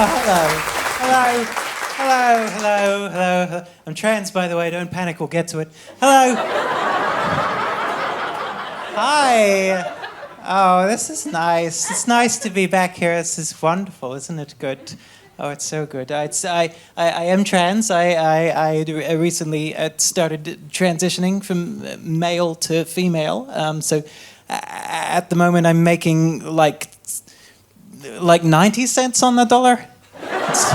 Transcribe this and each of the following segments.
Hello. Hello. I'm trans, by the way. Don't panic. We'll get to it. Hello. Hi. Oh, this is nice. It's nice to be back here. This is wonderful, isn't it? Good. Oh, it's so good. I am trans. I recently started transitioning from male to female. So at the moment, I'm making like 90 cents on the dollar. It's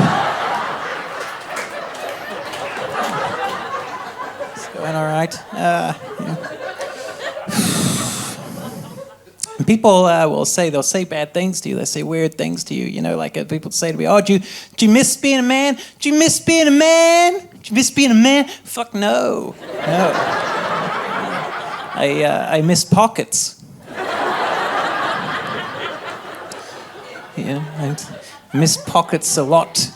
going all right. People they'll say bad things to you. They say weird things to you. You know, like people say to me, "Oh, do you miss being a man? Do you miss being a man? Do you miss being a man?" Fuck no. I miss pockets. Yeah, I miss pockets a lot.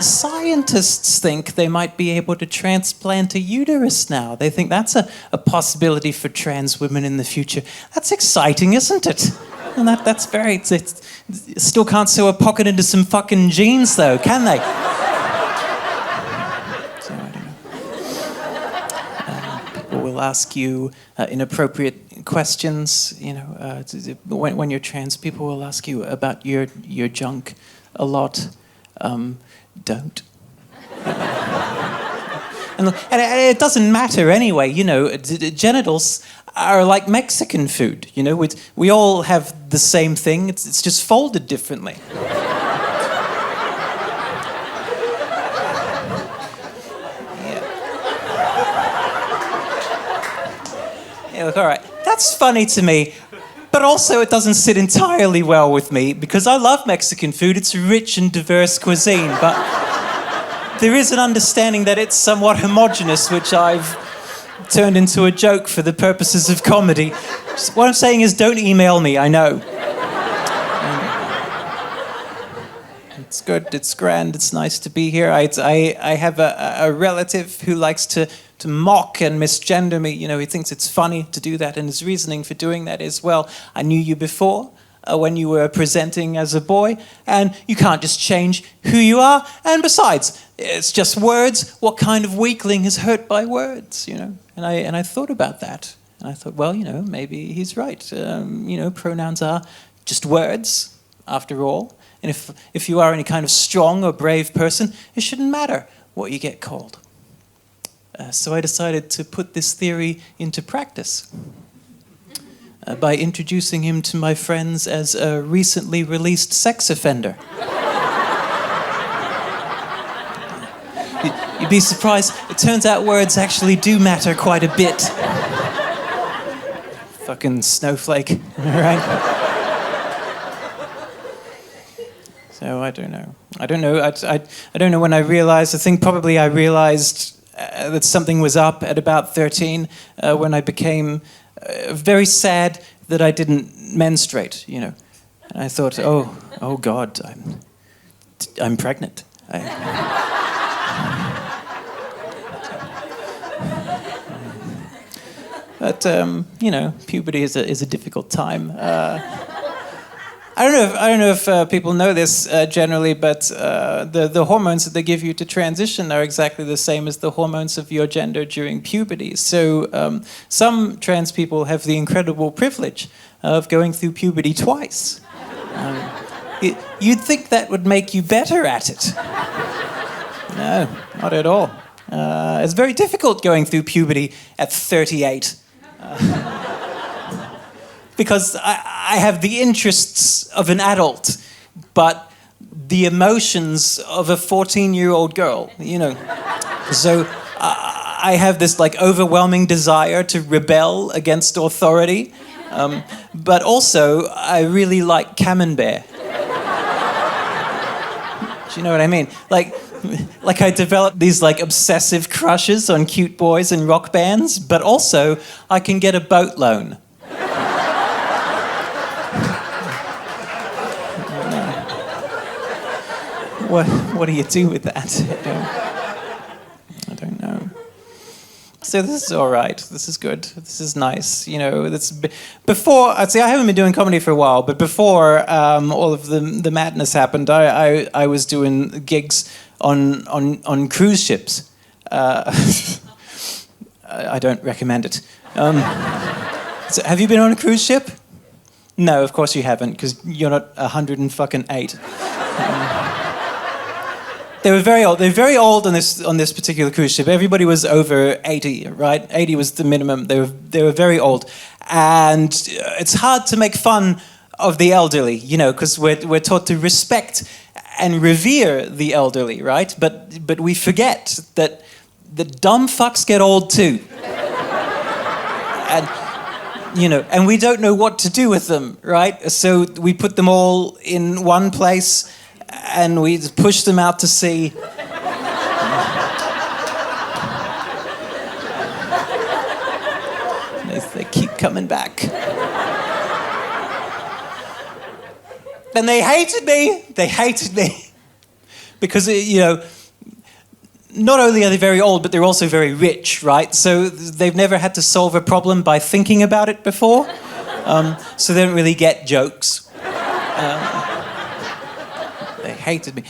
Scientists think they might be able to transplant a uterus now. They think that's a possibility for trans women in the future. That's exciting, isn't it? And that's very... still can't sew a pocket into some fucking jeans, though, can they? So, I don't know. People will ask you inappropriate questions. You know, when you're trans, people will ask you about your junk a lot. Don't. And it doesn't matter anyway, you know, genitals are like Mexican food, you know, we all have the same thing, it's just folded differently. Yeah, look, all right, that's funny to me. But also it doesn't sit entirely well with me because I love Mexican food. It's a rich and diverse cuisine, but there is an understanding that it's somewhat homogenous, which I've turned into a joke for the purposes of comedy. What I'm saying is don't email me, I know. It's good, it's grand, it's nice to be here. I have a relative who likes to mock and misgender me. You know, he thinks it's funny to do that, and his reasoning for doing that is, well, I knew you before when you were presenting as a boy, and you can't just change who you are, and besides, it's just words. What kind of weakling is hurt by words, you know? And I thought about that, and I thought, well, you know, maybe he's right. You know, pronouns are just words, after all, and if you are any kind of strong or brave person, it shouldn't matter what you get called. So I decided to put this theory into practice by introducing him to my friends as a recently released sex offender. You'd be surprised, it turns out words actually do matter quite a bit. Fucking snowflake, right? So I don't know. I don't know when I realized. I think probably I realized that something was up at about 13 when I became very sad that I didn't menstruate, you know. And I thought, oh God, I'm pregnant. But you know, puberty is a difficult time. I don't know if people know this generally, but the hormones that they give you to transition are exactly the same as the hormones of your gender during puberty. So some trans people have the incredible privilege of going through puberty twice. You'd think that would make you better at it. No, not at all. It's very difficult going through puberty at 38. Because I have the interests of an adult, but the emotions of a 14-year-old girl, you know. So I have this like overwhelming desire to rebel against authority, but also I really like camembert. Do you know what I mean? Like I developed these like obsessive crushes on cute boys and rock bands, but also I can get a boat loan. What do you do with that? I don't know. So this is all right. This is good. This is nice. You know, before. I'd say I haven't been doing comedy for a while, but before all of the madness happened, I was doing gigs on cruise ships. I don't recommend it. So have you been on a cruise ship? No, of course you haven't, because you're not 108. They were very old. They were very old on this particular cruise ship. Everybody was over 80, right? 80 was the minimum. They were very old, and it's hard to make fun of the elderly, you know, because we're taught to respect and revere the elderly, right? But we forget that the dumb fucks get old too, and you know, and we don't know what to do with them, right? So we put them all in one place. And we push them out to sea. They keep coming back. And they hated me. They hated me. Because, you know, not only are they very old, but they're also very rich, right? So they've never had to solve a problem by thinking about it before. So they don't really get jokes. They hated me.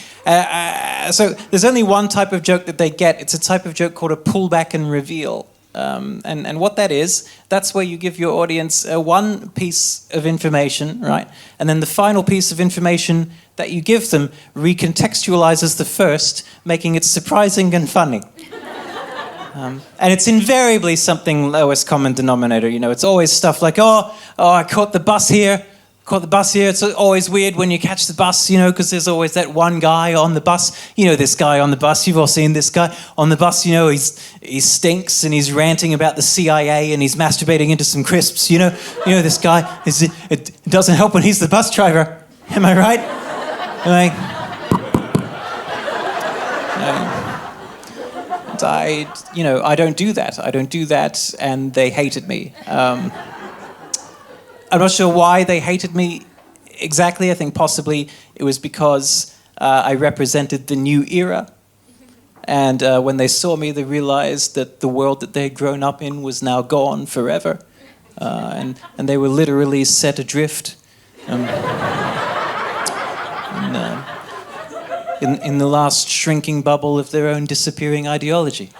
So there's only one type of joke that they get. It's a type of joke called a pullback and reveal. And what that is, that's where you give your audience one piece of information, right? And then the final piece of information that you give them recontextualizes the first, making it surprising and funny. And it's invariably something lowest common denominator. You know, it's always stuff like, oh, I caught the bus here. It's always weird when you catch the bus, you know, because there's always that one guy on the bus. You know, this guy on the bus. You've all seen this guy on the bus. You know, he stinks and he's ranting about the CIA and he's masturbating into some crisps. You know this guy. It doesn't help when he's the bus driver. Am I right? And I don't do that. I don't do that, and they hated me. I'm not sure why they hated me exactly. I think possibly it was because I represented the new era. And when they saw me, they realized that the world that they had grown up in was now gone forever. And they were literally set adrift. In the last shrinking bubble of their own disappearing ideology.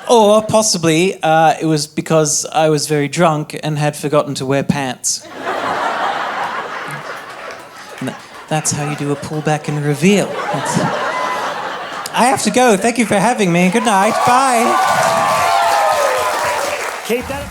Or possibly it was because I was very drunk and had forgotten to wear pants. And that's how you do a pullback and reveal. I have to go. Thank you for having me. Good night. Bye. Keep that.